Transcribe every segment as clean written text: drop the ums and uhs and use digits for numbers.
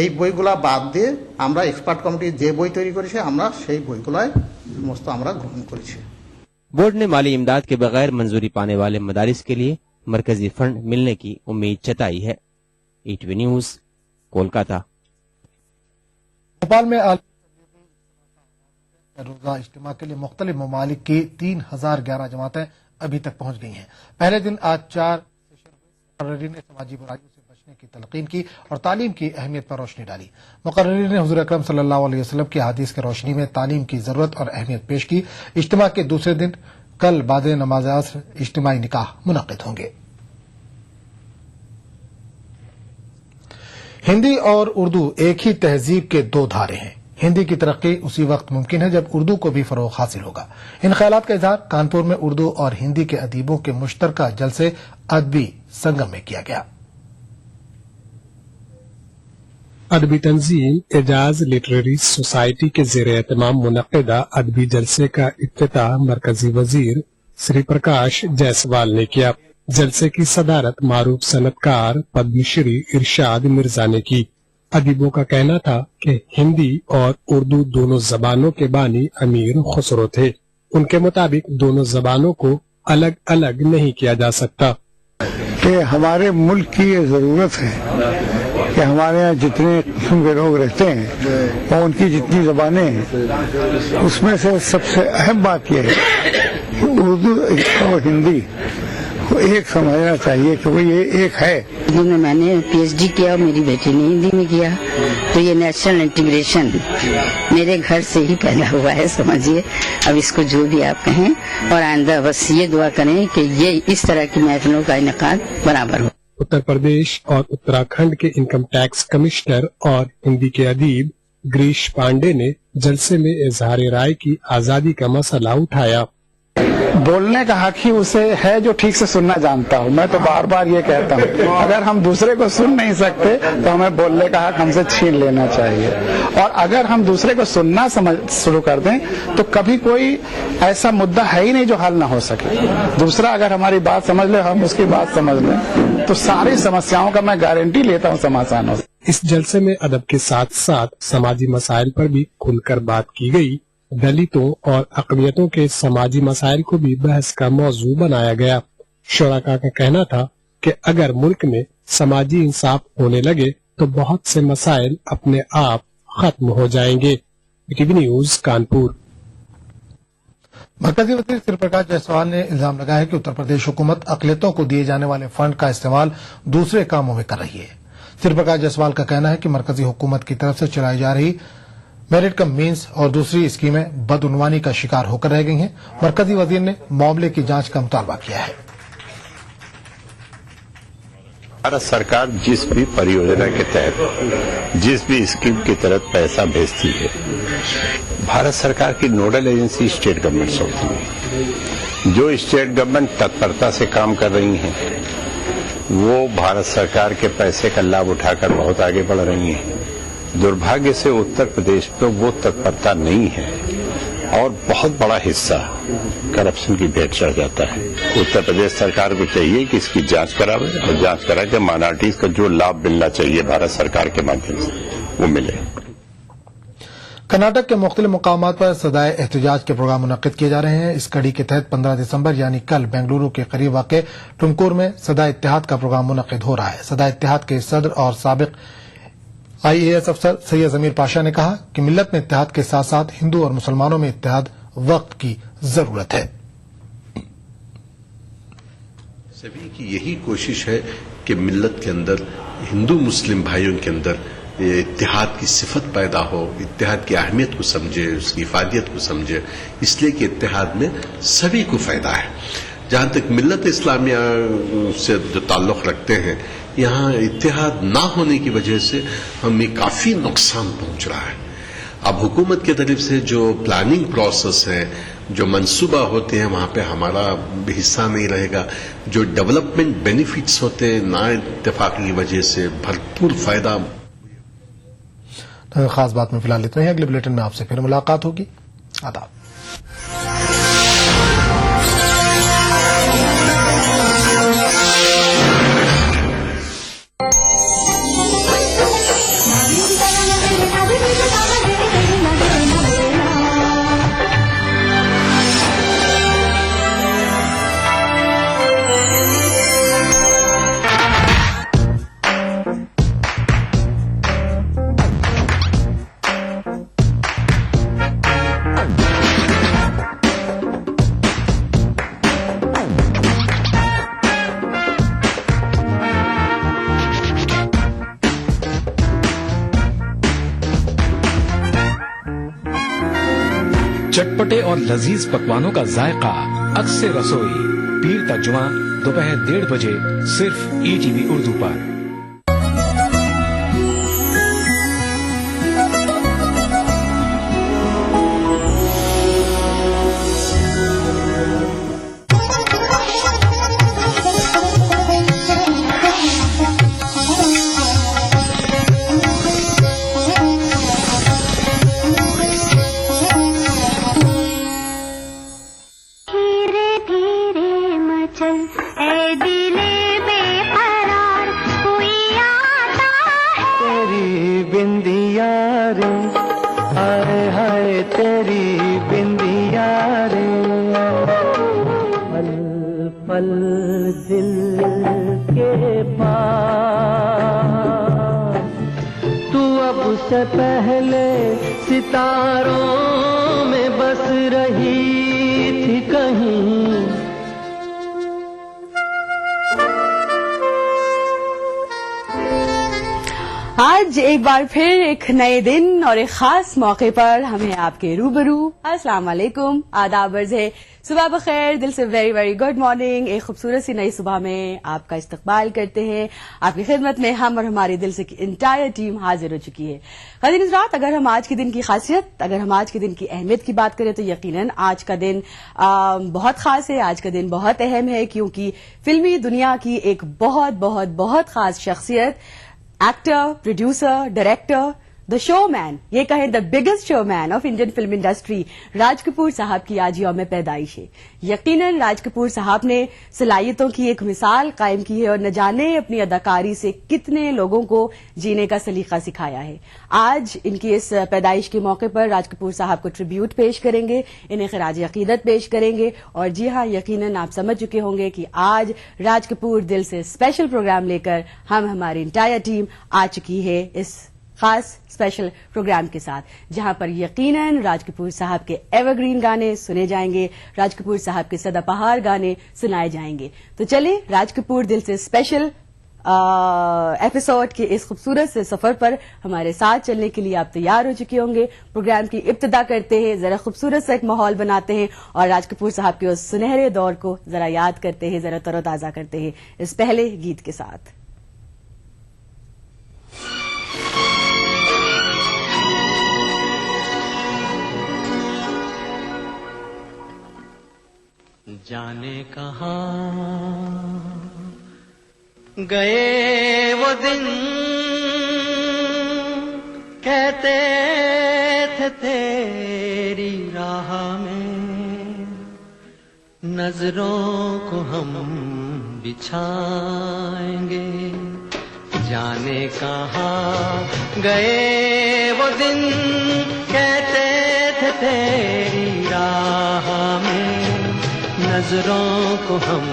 এই বইগুলা বাদ দিয়ে আমরা এক্সপার্ট কমিটি যে বই তৈরি করেছে আমরা সেই বইগুলাই সমস্ত আমরা গ্রহণ করেছি। बोर्ड ने माली इमदाद के बगैर मंजूरी पाने वाले मदारिस के लिए मरकजी फंड मिलने की उम्मीद जताई है। ETV news, Kolkata. भोपाल में रोजा इज्तिमा के लिए मुख्तलिफ ममालिक की 3011 जमातें अभी तक पहुंच गई हैं। पहले दिन आज 4 मुकर्रिरीन ने समाजी बुराइयों से बचने की तलकीन की और तालीम की अहमियत पर रोशनी डाली। मुकर्रिरीन ने हुजूर अकरम सल्लल्लाहु अलैहि वसल्लम की हदीस की रोशनी में तालीम की जरूरत और अहमियत पेश की। इज्तिमा के दूसरे दिन कल बाद नमाज असर इज्तिमाई निकाह मुनक्किद होंगे। हिंदी और उर्दू एक ही तहजीब के दो धारे हैं। हिंदी की तरक्की उसी वक्त मुमकिन है जब उर्दू को भी फरोग हासिल होगा। इन ख्यालात का इजहार कानपुर में उर्दू और हिंदी के अदीबों के मुश्तरका जलसे अदबी संगम में किया गया। अदबी तंजीम एजाज लिटरेरी सोसाइटी के ज़ेर एहतमाम मुनक्किदा अदबी जलसे का इफ्तिताह मरकजी वजीर श्री प्रकाश जायसवाल ने किया। जलसे की सदारत मारूफ सनतकार पद्मश्री इरशाद मिर्जा ने की। अदीबों का कहना था कि हिंदी और उर्दू दोनों जबानों के बानी अमीर खुसरो थे। उनके मुताबिक दोनों जबानों को अलग अलग नहीं किया जा सकता। कि हमारे मुल्क की ये जरूरत है कि हमारे यहाँ जितने किस्म के लोग रहते हैं और उनकी जितनी जबानें हैं उसमें से सबसे अहम बात यह है कि उर्दू और हिंदी को एक समझना चाहिए कि वो ये एक है। हिंदी में मैंने पीएचडी किया और मेरी बेटी ने हिंदी में किया, तो ये नेशनल इंटीग्रेशन मेरे घर से ही पैदा हुआ है, समझिए। अब इसको जो भी आप कहें, और आइंदा बस ये दुआ करें कि ये इस तरह की महफिलों का इनेकाद बराबर हो। उत्तर प्रदेश और उत्तराखंड के इनकम टैक्स कमिश्नर और हिंदी के अदीब गिरीश पांडे ने जलसे में इजहार राय की आजादी का मसला उठाया। बोलने का हक ही उसे है जो ठीक से सुनना जानता हो। मैं तो बार बार ये कहता हूँ, अगर हम दूसरे को सुन नहीं सकते तो हमें बोलने का हक हमसे छीन लेना चाहिए। और अगर हम दूसरे को सुनना समझ शुरू कर दें तो कभी कोई ऐसा मुद्दा है ही नहीं जो हल ना हो सके। दूसरा अगर हमारी बात समझ ले, हम उसकी बात समझ लें, तो सारी समस्याओं का मैं गारंटी लेता हूँ समाधान हो। इस जलसे में अदब के साथ साथ समाजी मसाइल पर भी खुलकर बात की गई। दलितों और अक़लियतों के समाजी मसाइल को भी बहस का मौजू बनाया गया। शुराका का कहना था कि अगर मुल्क में समाजी इंसाफ होने लगे तो बहुत से मसाइल अपने आप खत्म हो जाएंगे। TV news, Kanpur. मरकजी वजीर श्री प्रकाश जायसवाल ने इल्जाम लगाया है कि उत्तर प्रदेश हुकूमत अक़लियतों को दिए जाने वाले फंड का इस्तेमाल दूसरे कामों में कर रही है। श्री प्रकाश जायसवाल का कहना है कि मरकजी हुकूमत की तरफ से चलाई जा रही मेरिट कम मीन्स और दूसरी स्कीमें बदउनवानी का शिकार होकर रह गई हैं। मरकजी वजीर ने मामले की जांच का मुतालबा किया है। भारत सरकार जिस भी परियोजना के तहत, जिस भी स्कीम के तहत पैसा भेजती है, भारत सरकार की नोडल एजेंसी स्टेट गवर्नमेंट्स होती है। जो स्टेट गवर्नमेंट तत्परता से काम कर रही हैं, वो भारत सरकार के पैसे का लाभ उठाकर बहुत आगे बढ़ रही हैं। दुर्भाग्य से उत्तर प्रदेश में वो तत्परता नहीं है और बहुत बड़ा हिस्सा करप्शन की भेंट चढ़ जाता है। उत्तर प्रदेश सरकार को चाहिए कि इसकी जांच करावे और जांच करा के माइनॉरिटीज का जो लाभ मिलना चाहिए भारत सरकार के माध्यम से वो मिले। कर्नाटक के मुख्तलिफ मुकामात पर सदाए एहतजाज के प्रोग्राम मुनक्किद किए जा रहे हैं। इस कड़ी के तहत 15 दिसंबर यानी कल बेंगलुरु के करीब वाक़े टुमकुर में सदाए इत्तेहाद का प्रोग्राम मुनक्किद हो रहा है। सदाए इत्तेहाद के सदर और साबिक IAS अफसर सैयद जमीर पाशा ने कहा कि मिल्लत में इत्तेहाद के साथ साथ हिंदू और मुसलमानों में इत्तेहाद वक्त की जरूरत है। सभी की यही कोशिश है कि मिल्लत के अंदर, हिंदू मुस्लिम भाइयों के अंदर इत्तेहाद की सिफत पैदा हो, इत्तेहाद की अहमियत को समझे, उसकी इफादियत को समझे, इसलिए कि इत्तेहाद में सभी को फायदा है। जहां तक मिल्लत इस्लामिया से जो ताल्लुक रखते हैं, यहाँ इत्तेहाद ना होने की वजह से हमें काफी नुकसान पहुंच रहा है। अब हुकूमत की तरफ से जो प्लानिंग प्रोसेस है, जो मंसूबा होते हैं, वहां पे हमारा हिस्सा नहीं रहेगा। जो डेवलपमेंट बेनिफिट्स होते हैं, ना इत्तेफाक की वजह से भरपूर फायदा। खास बात में फिलहाल इतना ही। अगले बुलेटिन में आपसे फिर मुलाकात होगी। आदाब। चटपटे और लजीज पकवानों का जायका अक्से रसोई, पीर तक जुमा दोपहर 1:30 बजे सिर्फ ETV उर्दू पर। से पहले सितारों में बस रही थी कहीं। आज एक बार फिर एक नए दिन और एक खास मौके पर हमें आपके रूबरू अस्सलाम वालेकुम, आदाब अर्ज़ है, सुबह बखैर, दिल से वेरी वेरी गुड मॉर्निंग। एक खूबसूरत सी नई सुबह में आपका इस्तकबाल करते हैं। आपकी खिदमत में हम और हमारी दिल से इंटायर टीम हाजिर हो चुकी है। ख़ातिन हज़रात, अगर हम आज के दिन की खासियत, अगर हम आज के दिन की अहमियत की बात करें तो यकीनन आज का दिन बहुत खास है, आज का दिन बहुत अहम है, क्योंकि फिल्मी दुनिया की एक बहुत बहुत बहुत खास शख्सियत, actor, producer, director, the showman, ये कहें the biggest showman of Indian film industry, Raj Kapoor sahab की आज यौम पैदाइश है। यकीनन राज कपूर साहब ने सलाहियतों की एक मिसाल कायम की है और न जाने अपनी अदाकारी से कितने लोगों को जीने का सलीका सिखाया है। आज इनकी इस पैदाइश के मौके पर राज कपूर साहब को ट्रिब्यूट पेश करेंगे, इन्हें खराज अकीदत पेश करेंगे। और जी हाँ, यकीनन आप समझ चुके होंगे कि आज राज कपूर दिल से स्पेशल प्रोग्राम लेकर हमारी इंटायर टीम आ चुकी है इस खास स्पेशल प्रोग्राम के साथ, जहां पर यकीनन राज कपूर साहब के एवरग्रीन गाने सुने जाएंगे, राज कपूर साहब के सदाबहार गाने सुनाए जाएंगे। तो चलिए राज कपूर दिल से स्पेशल एपिसोड के इस खूबसूरत से सफर पर हमारे साथ चलने के लिए आप तैयार हो चुके होंगे। प्रोग्राम की इब्तिदा करते हैं, जरा खूबसूरत सा एक माहौल बनाते हैं और राज कपूर साहब के उस सुनहरे दौर को जरा याद करते हैं, जरा तरोताजा करते हैं इस पहले गीत के साथ। जाने कहाँ गए वो दिन, कहते थे तेरी राह में नजरों को हम बिछाएंगे। जाने कहाँ गए वो दिन, कहते थे तेरी राह में नजरों को हम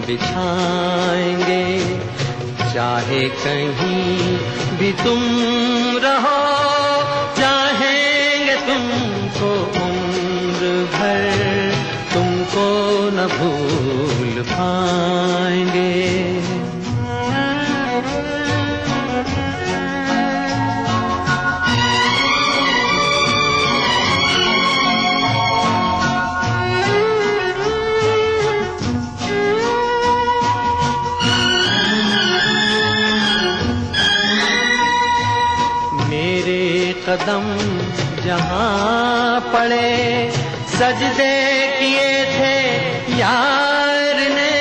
बिछाएंगे। चाहे कहीं भी तुम रहो, चाहेंगे तुमको उम्र भर, तुमको न भूल पाएंगे। कदम जहाँ पड़े, सजदे किए थे यार ने।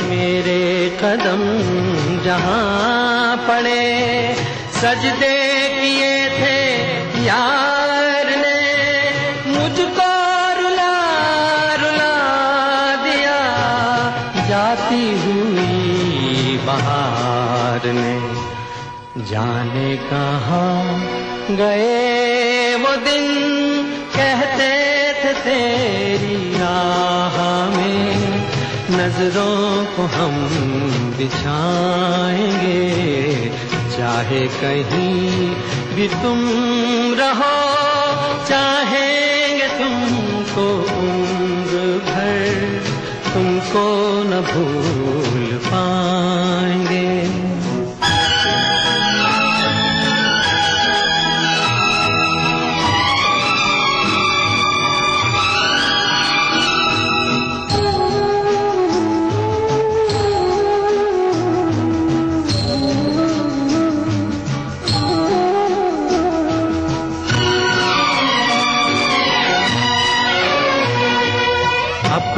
मेरे कदम जहाँ पड़े, सजदे किए थे यार ने। मुझको रुला रुला दिया जाती हुई बहार ने। जाने कहाँ गए वो दिन, कहते थे तेरी राह में नजरों को हम बिछाएंगे। चाहे कहीं भी तुम रहो, चाहेंगे तुमको उम्र भर, तुमको न भूल पाएंगे।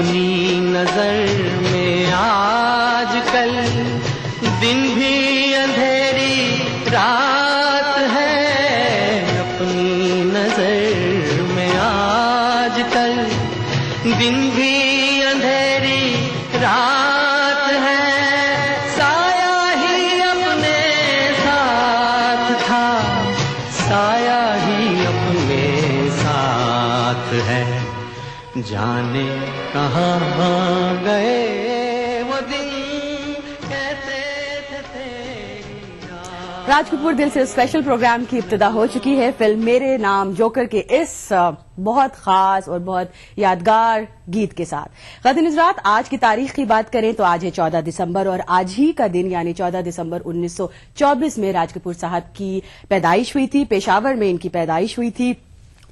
अपनी नजर में आजकल दिन भी अंधेरी रात है, अपनी नजर में आजकल दिन भी अंधेरी रात है, साया ही अपने साथ था, साया ही अपने साथ है, जाने कहाँ गए वो दिन, कहते थे तेरी याद। राज कपूर दिल से स्पेशल प्रोग्राम की इब्तिदा हो चुकी है फिल्म मेरे नाम जोकर के इस बहुत खास और बहुत यादगार गीत के साथ। ख़ातिन हज़रात, आज की तारीख की बात करें तो आज है 14 दिसंबर और आज ही का दिन यानी 14 दिसंबर 1924 में राज कपूर साहब की पैदाइश हुई थी। पेशावर में इनकी पैदाइश हुई थी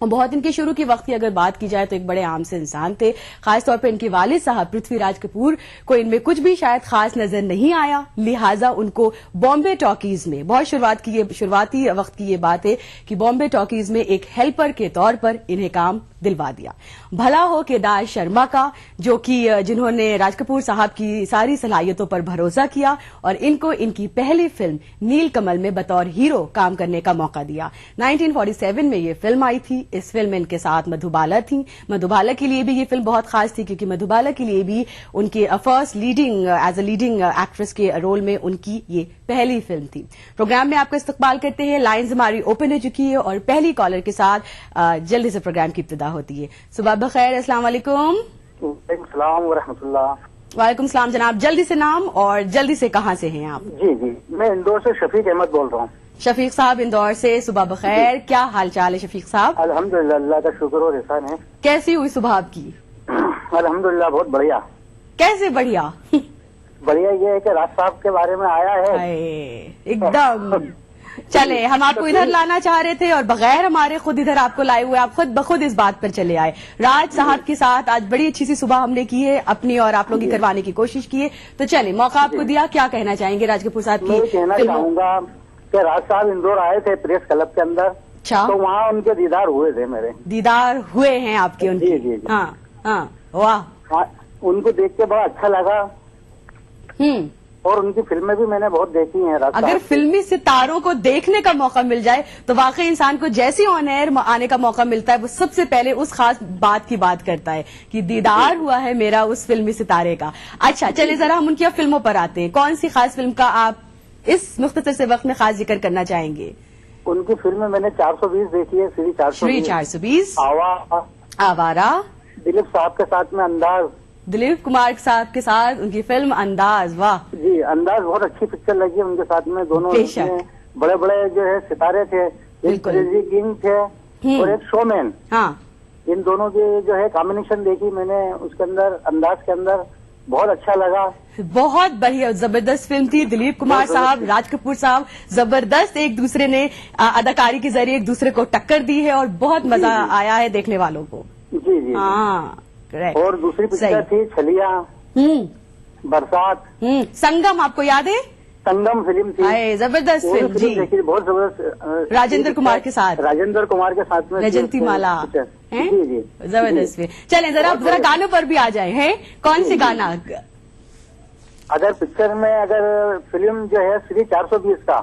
और बहुत इनके शुरू के वक्त की अगर बात की जाए तो एक बड़े आम से इंसान थे। खासतौर पर इनके वालिद साहब पृथ्वीराज कपूर को इनमें कुछ भी शायद खास नजर नहीं आया, लिहाजा उनको बॉम्बे टॉकीज में बहुत शुरुआती वक्त की ये बात है कि बॉम्बे टॉकीज में एक हेल्पर के तौर पर इन्हें काम दिलवा दिया। भला हो केदार शर्मा का, जो कि जिन्होंने राज कपूर साहब की सारी सलाहियतों पर भरोसा किया और इनको इनकी पहली फिल्म नील कमल में बतौर हीरो काम करने का मौका दिया। 1947 में ये फिल्म आई थी। इस फिल्म में इनके साथ मधुबाला थी। मधुबाला के लिए भी ये फिल्म बहुत खास थी क्योंकि मधुबाला के लिए भी उनके first as a leading actress के रोल में उनकी ये पहली फिल्म थी। प्रोग्राम में आपका इस्तकबाल करते हैं। लाइन्स हमारी ओपन हो चुकी है और पहली कॉलर के साथ जल्दी से प्रोग्राम की इब्तिदा होती है। सुबह बखैर, अस्सलाम वालेकुम। वालेकुम वरहमतुल्लाह। वालेकुम सलाम जनाब, जल्दी से नाम और जल्दी से कहाँ से हैं आप? जी जी, मैं इंदौर से शफीक अहमद बोल रहा हूँ। शफीक साहब इंदौर से, सुबह बखैर। क्या हाल चाल है शफीक साहब? अल्हम्दुलिल्लाह, अल्लाह का शुक्र और एहसान है। कैसी हुई सुबह आपकी? अल्हम्दुलिल्लाह बहुत बढ़िया। कैसे बढ़िया? बढ़िया ये है कि राज साहब के बारे में आया है एकदम। चले, हम आपको इधर लाना चाह रहे थे और बगैर हमारे खुद इधर आपको लाए हुए, आप खुद बखुद इस बात पर चले आए। राज साहब के साथ आज बड़ी अच्छी सी सुबह हमने की है, अपनी और आप लोगों की करवाने की कोशिश की है। तो चले, मौका आपको दिया, क्या कहना चाहेंगे राज कपूर साहब की? मैं कहना चाहूंगा कि राज साहब इंदौर आए थे प्रेस क्लब के अंदर, तो वहाँ उनके दीदार हुए थे। मेरे दीदार हुए हैं आपके उनके? जी जी, हाँ हाँ, वाह। उनको देख के बड़ा अच्छा लगा। और उनकी फिल्में भी मैंने बहुत देखी हैं। अगर फिल्मी सितारों को देखने का मौका मिल जाए तो वाकई इंसान को जैसी ऑन एयर आने का मौका मिलता है वो सबसे पहले उस खास बात की बात करता है कि दीदार हुआ है मेरा उस फिल्मी सितारे का। अच्छा, चलिए जरा हम उनकी फिल्मों पर आते हैं। कौन सी खास फिल्म का आप इस मुख्तसर से वक्त में खास जिक्र करना चाहेंगे? उनकी फिल्म मैंने 420 देखी है, श्री 420, आवारा, दिलीप साहब के साथ में अंदाज, दिलीप कुमार साहब के साथ उनकी फिल्म अंदाज। वाह जी, अंदाज बहुत अच्छी पिक्चर लगी है उनके साथ में। दोनों बड़े बड़े जो है सितारे थे, एक क्रेजी किंग थे और एक शोमैन। हाँ, इन दोनों की जो है कॉम्बिनेशन देखी मैंने उसके अंदर, अंदाज के अंदर, बहुत अच्छा लगा। बहुत बढ़िया, जबरदस्त फिल्म थी। दिलीप कुमार साहब, राज कपूर साहब जबरदस्त एक दूसरे ने अदाकारी के जरिए एक दूसरे को टक्कर दी है और बहुत मजा आया है देखने वालों को। जी जी, हाँ। और दूसरी पिक्चर थी छलिया, बरसात, संगम, आपको याद है? संगम फिल्म थी, जबरदस्त फिल्म जी, बहुत जबरदस्त, राजेंद्र कुमार के साथ, राजेंद्र कुमार के साथ में रजंती माला। जी जी, जबरदस्त फिल्म। चले जरा गानों पर भी आ जाए हैं। कौन सी गाना? अगर पिक्चर में, अगर फिल्म जो है श्री 420 का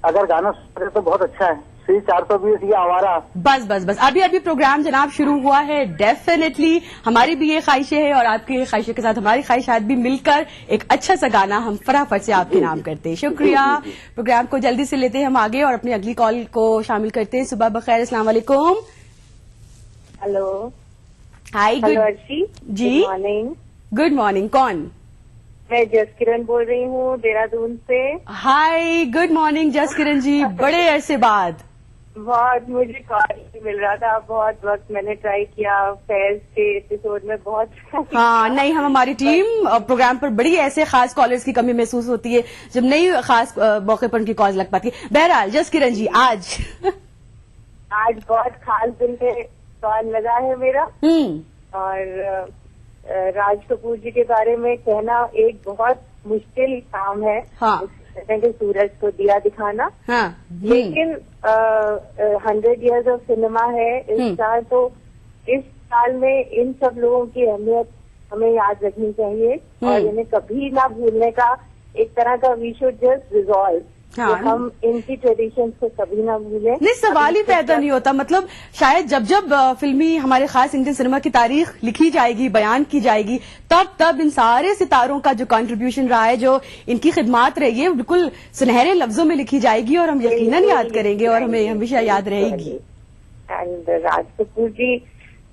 अगर गाना सुन तो बहुत अच्छा है। श्री 420 ये आवारा। बस बस बस, अभी प्रोग्राम जनाब शुरू हुआ है। डेफिनेटली हमारी भी ये ख्वाहिशें हैं और आपकी ख्वाहिशों के साथ हमारी ख्वाहिशात भी मिलकर एक अच्छा सा गाना हम फटाफट से आपके नाम करते हैं। शुक्रिया। प्रोग्राम को जल्दी से लेते हैं हम आगे और अपनी अगली कॉल को शामिल करते हैं। सुबह बखैर, अस्सलाम वालेकुम। हेलो, हाय, जी, मॉर्निंग। Good morning. कौन? मैं जसकिरण बोल रही हूँ देहरादून से। हाय, गुड मॉर्निंग जसकिरण जी, बड़े अरसे बाद। बहुत, मुझे कॉल मिल रहा था, बहुत वक्त मैंने ट्राई किया, फैज के एपिसोड में बहुत। हाँ, नहीं, हमारी टीम प्रोग्राम पर बड़ी ऐसे खास कॉलर्स की कमी महसूस होती है जब नई खास मौके पर उनकी कॉल लग पाती है। बहरहाल जसकिरण जी, आज बहुत खास दिन पे कॉल लगा है मेरा और राज कपूर जी के बारे में कहना एक बहुत मुश्किल काम है। हाँ, सूरज को दिया दिखाना। हाँ, लेकिन 100 इयर्स ऑफ सिनेमा है इस साल, तो इस साल में इन सब लोगों की अहमियत हमें याद रखनी चाहिए और इन्हें कभी ना भूलने का एक तरह का वी शुड जस्ट रिजॉल्व हम इनकी ट्रेडिशंस को कभी ना भूलें। नहीं, सवाल ही पैदा नहीं होता। मतलब शायद जब जब फिल्मी हमारे खास इंडियन सिनेमा की तारीख लिखी जाएगी, बयान की जाएगी, तब तब इन सारे सितारों का जो कंट्रीब्यूशन रहा है, जो इनकी खिदमत रही है, बिल्कुल सुनहरे लफ्जों में लिखी जाएगी और हम यकीनन याद करेंगे और हमें हमेशा याद रहेगी। एंड राज कपूर जी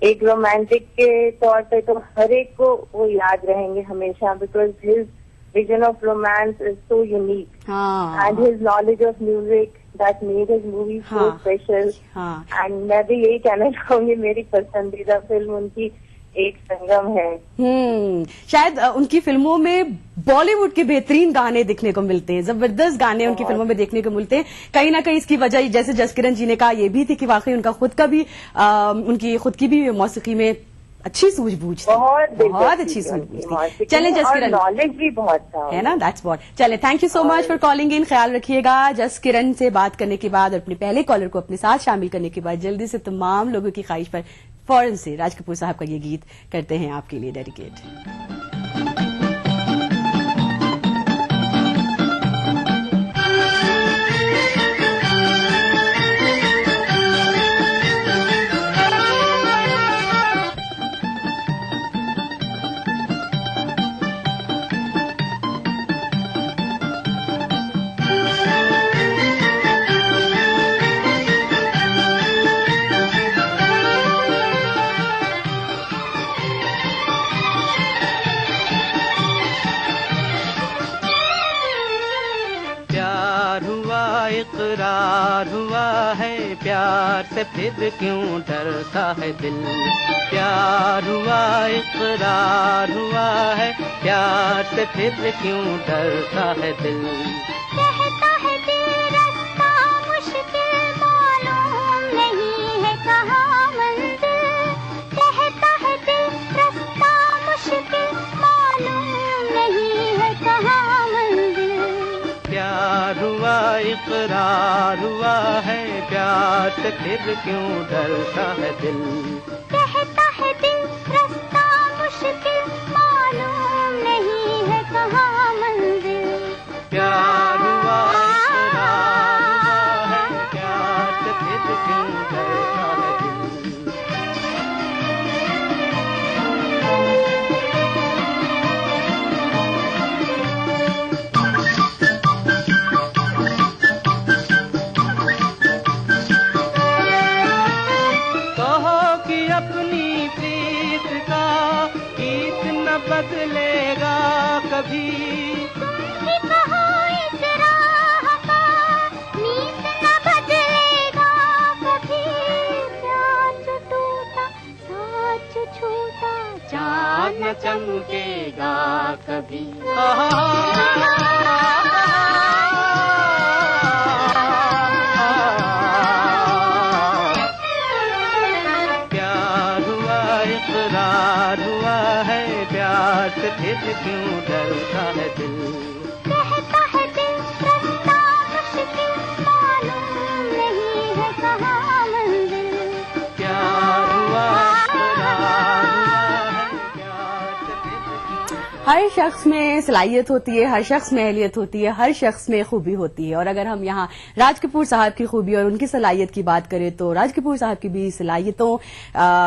एक रोमांटिक के तौर पे तो हर एक को वो याद रहेंगे हमेशा, because his vision of romance is so unique and his knowledge of music that made his movie so special. And मैं भी यही कहना चाहूंगी, मेरी पसंदीदा फिल्म उनकी एक संगम है। शायद उनकी फिल्मों में बॉलीवुड के बेहतरीन गाने देखने को मिलते हैं, जबरदस्त गाने उनकी फिल्मों में देखने को मिलते हैं। कहीं ना कहीं इसकी वजह, जैसे जसकिरण जी ने कहा, ये भी थी कि वाकई उनका खुद का भी उनकी खुद की भी मौसीकी में अच्छी सूझबूझ थी, बहुत अच्छी सूझबूझ थी। चलें जसकिरण, नॉलेज भी बहुत था, है ना, दैट्स व्हाट। चले, thank you so much for calling in. ख्याल रखिएगा। जसकिरण से बात करने के बाद और अपने पहले कॉलर को अपने साथ शामिल करने के बाद जल्दी से तमाम लोगों की ख्वाहिश पर फौरन से राज कपूर साहब का ये गीत करते हैं आपके लिए डेडिकेट। इकरार हुआ है, प्यार से फिर क्यों डरता है दिल। प्यार हुआ, इकरार हुआ है, प्यार से फिर क्यों डरता है दिल। कहता है दिल रास्ता मुश्किल, मालूम नहीं है कहाँ मंजिल। कहता है दिल रास्ता मुश्किल, मालूम नहीं है कहाँ मंजिल। प्यार हुआ, इकरार हुआ है, प्यार से फिर क्यों डरता है दिल। कहता है दिल रास्ता मुश्किल, मालूम नहीं है कहाँ मंजिल। प्यार हुआ, इकरार हुआ है, प्यार से फिर क्यों डरता है दिल। बदलेगा कभी, तुम कहो इस राह का नीत न बदलेगा कभी। प्यार टूटा साच छूटा, चाँद न चमकेगा कभी। प्यार हुआ, इकरार हुआ है, प्यार से फिर क्यों डरता है दिल। कहता है दिल रास्ता मुश्किल, मालूम नहीं है कहाँ मंजिल। प्यार हुआ, इकरार हुआ है, प्यार से फिर। हर शख्स में सलाहियत होती है, हर शख्स में अहलियत होती है, हर शख्स में खूबी होती है। और अगर हम यहाँ राज कपूर साहब की खूबी और उनकी सलाहियत की बात करें तो राज कपूर साहब की भी सलाहियतों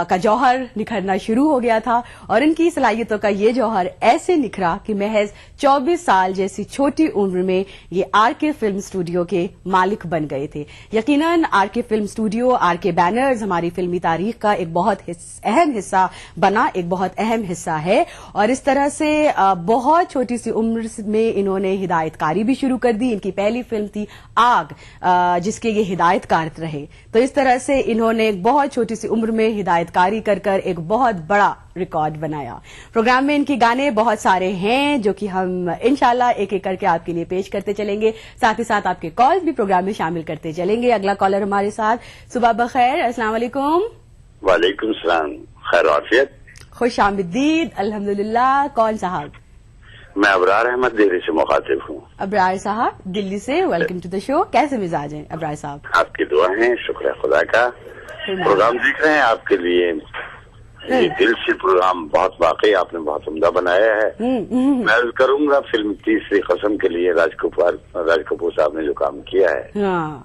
का जौहर निखरना शुरू हो गया था और इनकी सलाहियतों का ये जौहर ऐसे निखरा कि महज 24 साल जैसी छोटी उम्र में ये आरके फिल्म स्टूडियो के मालिक बन गए थे। यकीनन RK film studio, RK banners हमारी फिल्मी तारीख का एक बहुत अहम हिस्सा बना, एक बहुत अहम हिस्सा है। और इस तरह से बहुत छोटी सी उम्र में इन्होंने हिदायतकारी भी शुरू कर दी। इनकी पहली फिल्म थी आग, जिसके ये हिदायतकार रहे। तो इस तरह से इन्होंने एक बहुत छोटी सी उम्र में हिदायतकारी कर कर एक बहुत बड़ा रिकॉर्ड बनाया। प्रोग्राम में इनके गाने बहुत सारे हैं जो कि हम इंशाल्लाह एक एक करके आपके लिए पेश करते चलेंगे। साथ ही साथ आपके कॉल्स भी प्रोग्राम में शामिल करते चलेंगे। अगला कॉलर हमारे साथ, सुबह बखैर, अस्सलाम वालेकुम। वालेकुम सलाम, खैर आफियत, खुश आमदीद। अल्हम्दुलिल्लाह। कौन साहब? मैं अबरार अहमद दिल्ली से मुखातिब हूँ। अबरार साहब दिल्ली से, वेलकम टू द शो। कैसे मिजाज हैं अबरार साहब? आपकी दुआ है, शुक्र है खुदा का। प्रोग्राम देख रहे हैं, आपके लिए ये दिल से प्रोग्राम बहुत वाकई आपने बहुत उम्दा बनाया है। मैं अर्ज करूंगा फिल्म तीसरी कसम के लिए राज कपूर साहब ने जो काम किया है,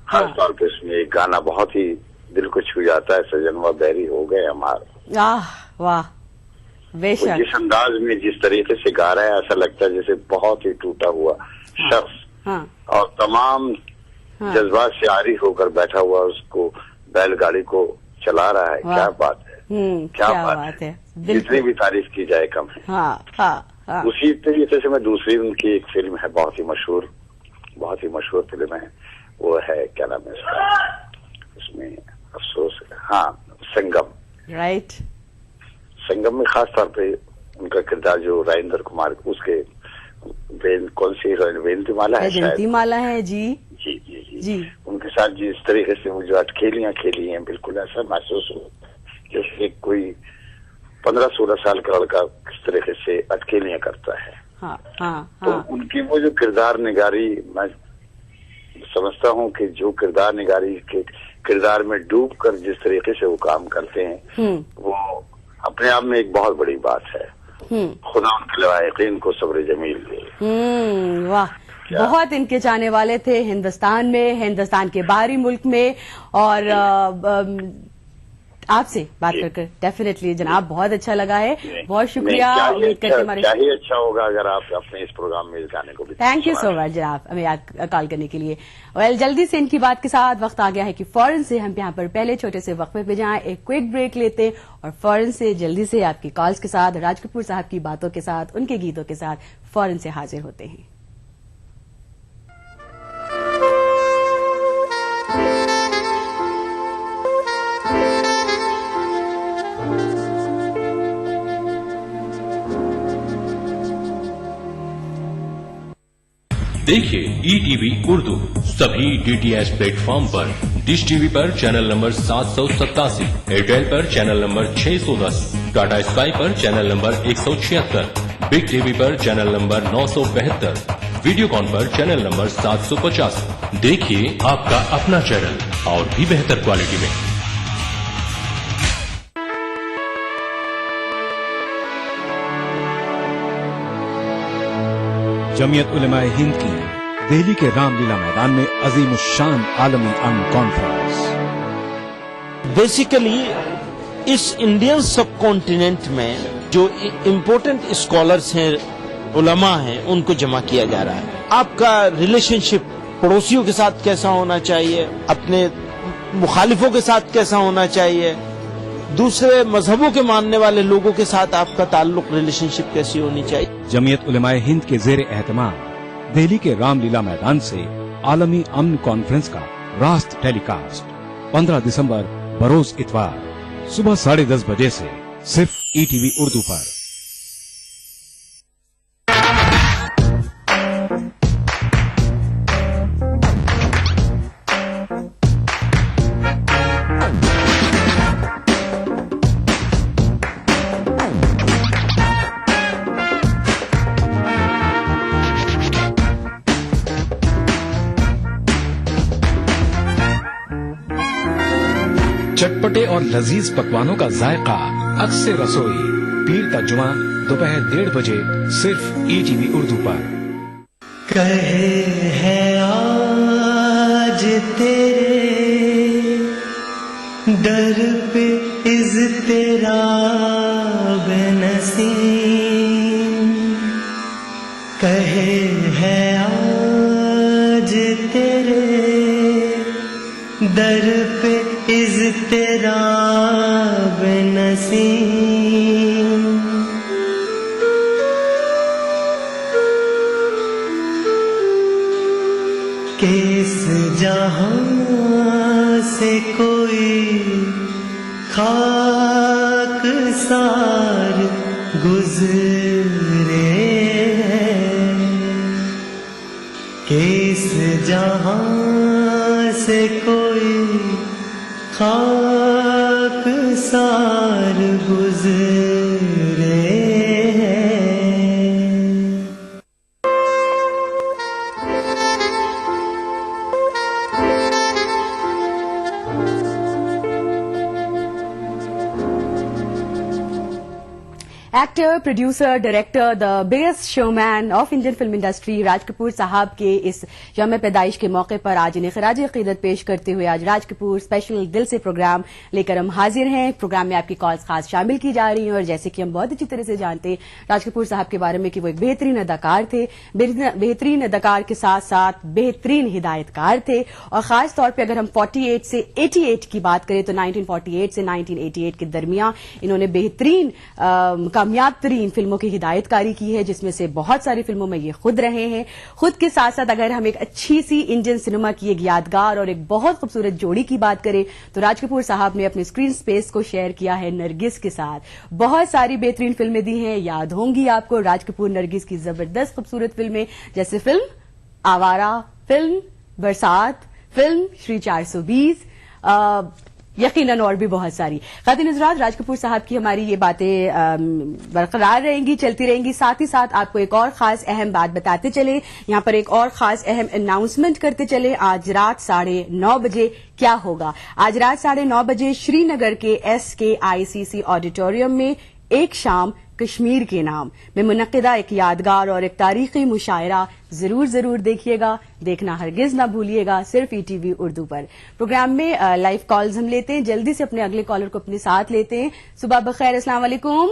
खास तौर पे इसमें एक गाना बहुत ही दिल को छू जाता है, सजनवा बैरी हो गए हमारे। वाह बेशक। जिस अंदाज में जिस तरीके से गा रहा है, ऐसा लगता है जैसे बहुत ही टूटा हुआ शख्स और तमाम जज्बात से आरी होकर बैठा हुआ उसको बैलगाड़ी को चला रहा है। क्या बात है, क्या बात है। जितनी भी तारीफ की जाए कम है। उसी तरीके से मैं दूसरी उनकी एक फिल्म है बहुत ही मशहूर फिल्म है, वो है क्या नाम है इसका, उसमें अफसोस, संगम। राइट। संगम में खास तौर पे उनका किरदार जो राजेंद्र कुमार, उसके कौन सी हीरोइन, वेंतीमाला है, वेंतीमाला है जी। जी जी जी जी। उनके साथ जिस तरीके से वो जो अटखेलियां खेली हैं, बिल्कुल ऐसा महसूस हो जैसे कोई 15-16 साल का लड़का किस तरीके से अटखेलियां करता है। तो उनकी वो जो किरदार निगारी, मैं समझता हूँ कि जो किरदार निगारी के किरदार में डूब कर जिस तरीके से वो काम करते हैं, वो अपने आप में एक बहुत बड़ी बात है। खुदा उनके लवाहिकीन को सब्र जमील दे। वाह, बहुत इनके चाहने वाले थे हिंदुस्तान में, हिंदुस्तान के बाहरी मुल्क में। और आपसे बात कर डेफिनेटली जनाब बहुत अच्छा लगा है, बहुत शुक्रिया। उम्मीद करते हमारे क्या ही अच्छा होगा अगर आप अपने इस प्रोग्राम में इस गाने को भी। थैंक यू सो मच जनाब हमें कॉल करने के लिए। वेल, जल्दी से इनकी बात के साथ वक्त आ गया है कि फौरन से हम यहाँ पर पहले छोटे से वक्फे पे जाएं, एक क्विक ब्रेक लेते हैं और फौरन से जल्दी से आपकी कॉल्स के साथ, राज कपूर साहब की बातों के साथ, उनके गीतों के साथ फौरन से हाजिर होते हैं। देखिए ETV उर्दू सभी DTH प्लेटफॉर्म पर, डिश टीवी पर चैनल नंबर 787, एयरटेल पर चैनल नंबर 610, टाटा स्काई पर चैनल नंबर 176, बिग टीवी पर चैनल नंबर 972, वीडियोकॉन पर चैनल नंबर 750। देखिए आपका अपना चैनल और भी बेहतर क्वालिटी में। जमीयत उलमाए हिंद की दिल्ली के रामलीला मैदान में अजीम शान आलमी अमन कॉन्फ्रेंस। बेसिकली इस इंडियन सब कॉन्टिनेंट में जो इम्पोर्टेंट स्कॉलर्स हैं, उलमा हैं, उनको जमा किया जा रहा है। आपका रिलेशनशिप पड़ोसियों के साथ कैसा होना चाहिए, अपने मुखालिफों के साथ कैसा होना चाहिए, दूसरे मजहबों के मानने वाले लोगों के साथ आपका ताल्लुक, रिलेशनशिप कैसी होनी चाहिए। जमीयत उलमाए हिंद के जेर एहतमाम दिल्ली के रामलीला मैदान से आलमी अमन कॉन्फ्रेंस का रास्त टेलीकास्ट 15 दिसंबर बरोज इतवार सुबह 10:30 बजे से सिर्फ ETV उर्दू पर। चटपटे और लजीज पकवानों का जायका अक्से रसोई, पीर का जुमा दोपहर 1:30 बजे सिर्फ ETV उर्दू पर। कहे हैं आज तेरे दर पे इज़्तिरा बेनसीम, कहे हैं आज तेरे दर पे इज़्तिरा बेनसीम, किस जहां से कोई खाक सार गुजरे, किस जहां से कोई खाक सार गुजरे। Actor, producer, director, the biggest showman of Indian film industry Raj Kapoor sahab के इस यौम पैदाइश के मौके पर आज इन्हें खराज अकीदत पेश करते हुए आज राज कपूर स्पेशल दिल से प्रोग्राम लेकर हम हाजिर हैं। प्रोग्राम में आपकी कॉल्स खास शामिल की जा रही हैं और जैसे कि हम बहुत अच्छी तरह से जानते हैं राज कपूर साहब के बारे में कि वो एक बेहतरीन अदाकार थे, बेहतरीन अदाकार के साथ साथ बेहतरीन हिदायतकार थे और खास तौर पर अगर हम 48 से 88 की बात करें तो 1948 से 1988 के दरमियान इन्होंने बेहतरीन कामयाब तरीन फिल्मों की हिदायतकारी की है, जिसमें से बहुत सारी फिल्मों में ये खुद रहे हैं। खुद के साथ साथ अगर हम एक अच्छी सी इंडियन सिनेमा की एक यादगार और एक बहुत खूबसूरत जोड़ी की बात करें तो राज कपूर साहब ने अपने स्क्रीन स्पेस को शेयर किया है नरगिस के साथ। बहुत सारी बेहतरीन फिल्में दी हैं, याद होंगी आपको राज कपूर नरगिस की जबरदस्त खूबसूरत फिल्में, जैसे फिल्म आवारा, फिल्म बरसात, फिल्म श्री 420, यकीनन और भी बहुत सारी। खातिन हज़रात, राज कपूर साहब की हमारी ये बातें बरकरार रहेंगी, चलती रहेंगी। साथ ही साथ आपको एक और खास अहम बात बताते चले, यहाँ पर एक और खास अहम अनाउंसमेंट करते चले। आज रात 9:30 बजे क्या होगा? आज रात 9:30 बजे श्रीनगर के SKICC ऑडिटोरियम में एक शाम कश्मीर के नाम में मुनक्किदा एक यादगार और एक तारीखी मुशायरा जरूर देखिएगा, देखना हरगिज ना भूलिएगा, सिर्फ ETV उर्दू पर। प्रोग्राम में लाइव कॉल्स हम लेते हैं, जल्दी से अपने अगले कॉलर को अपने साथ लेते हैं। सुबह बखैर, अस्सलाम वालेकुम।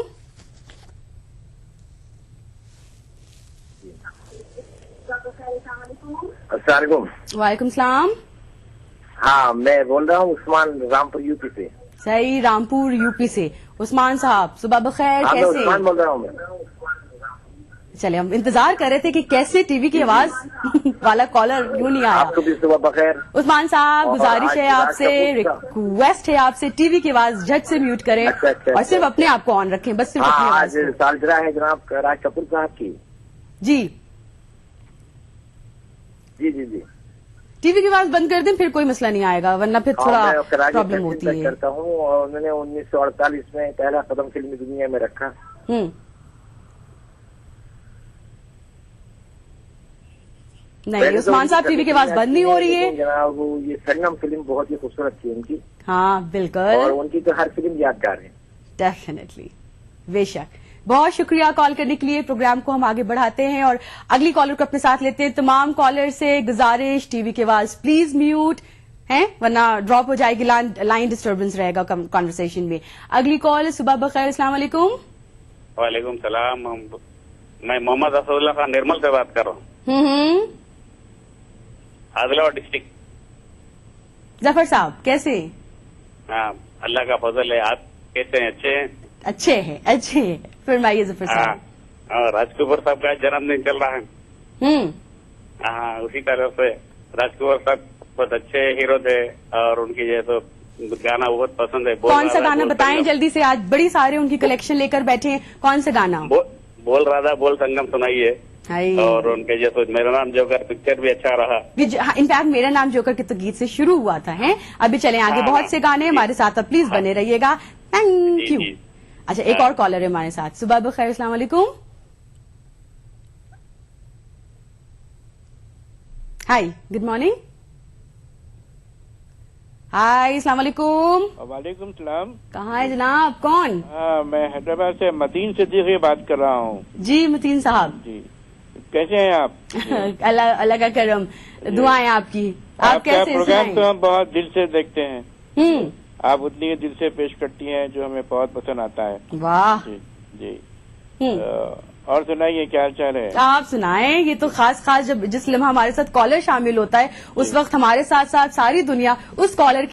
वालेकुम सलाम। हाँ, मैं बोल रहा हूँ उस्मान, रामपुर यूपी से। सही, रामपुर यूपी से। उस्मान साहब सुबह बखैर, कैसे? उस्मान बोल रहा हूँ मैं। चले, हम इंतजार कर रहे थे कि कैसे टीवी की आवाज वाला कॉलर क्यों नहीं आया। आपको भी सुबह बखैर। उस्मान साहब, गुजारिश है आपसे, रिक्वेस्ट है आपसे, टीवी की आवाज झट से म्यूट करें और सिर्फ अपने आप को ऑन रखें, बस सिर्फ अपनी आज सालगिरह है जनाब राज कपूर साहब की। जी जी जी जी। टीवी की आवाज बंद कर दें, फिर कोई मसला नहीं आएगा, वरना फिर थोड़ा प्रॉब्लम होती है। करता हूँ और मैंने 1948 में पहला कदम फिल्मी दुनिया में रखा। नहीं, उस्मान साहब टीवी की आवाज बंद नहीं हो रही है जनाब। ये संगम फिल्म बहुत ही खूबसूरत थी उनकी। हाँ बिल्कुल, और उनकी तो हर फिल्म यादगार है। डेफिनेटली, बेशक। बहुत शुक्रिया कॉल करने के लिए। प्रोग्राम को हम आगे बढ़ाते हैं और अगली कॉलर को अपने साथ लेते हैं। तमाम कॉलर से गुजारिश, टीवी की आवाज प्लीज म्यूट है, वरना ड्रॉप हो जाएगी, लाइन डिस्टर्बेंस रहेगा कॉन्वर्सेशन में। अगली कॉल, सुबह बखैर, अस्सलाम वालेकुम। वालेकुम सलाम। मैं मोहम्मद असदुल्लाह खान निर्मल से बात कर रहा हूँ, आदिलाबाद डिस्ट्रिक्ट। जफर साहब कैसे? हाँ, अल्लाह का फजल है। आप कैसे हैं? अच्छे हैं? अच्छे हैं। फरमाइए जफर साहब। राज कपूर साहब का जन्मदिन चल रहा है। हाँ, उसी तरह से राज कपूर साहब बहुत अच्छे हीरो थे और उनकी जो तो गाना बहुत पसंद है। कौन सा गाना बताएं जल्दी से, आज बड़ी सारे उनकी कलेक्शन लेकर बैठे हैं, कौन सा गाना? बोल राधा बोल संगम सुनाइए। और उनके जैसे मेरा नाम जोकर पिक्चर भी अच्छा रहा। इनफैक्ट मेरा नाम जोकर के तो गीत से शुरू हुआ था है। अभी चले आगे, बहुत से गाने हमारे साथ, प्लीज बने रहिएगा। Thank you. अच्छा, एक और कॉलर है हमारे साथ। सुबह बखैर, अस्सलाम वालेकुम। हाय, गुड मॉर्निंग। हाय, अस्सलाम वालेकुम। वालेकुम सलाम। कहाँ है जनाब, कौन? मैं हैदराबाद से मतीन सिद्दीकी बात कर रहा हूँ। जी मतीन साहब, जी कैसे हैं आप? अल्लाह का करम, दुआएं आपकी। आप कैसे? प्रोग्राम तो हम बहुत दिल से देखते हैं। आप उतनी दिल से पेश करती हैं जो हमें बहुत पसंद आता है। वाह जी जी। और सुनाइए, क्या हाल चाल है? आप सुनाएं। ये तो खास जब जिस लम्हा हमारे साथ कॉलर शामिल होता है उस वक्त हमारे साथ साथ सारी दुनिया उस कॉलर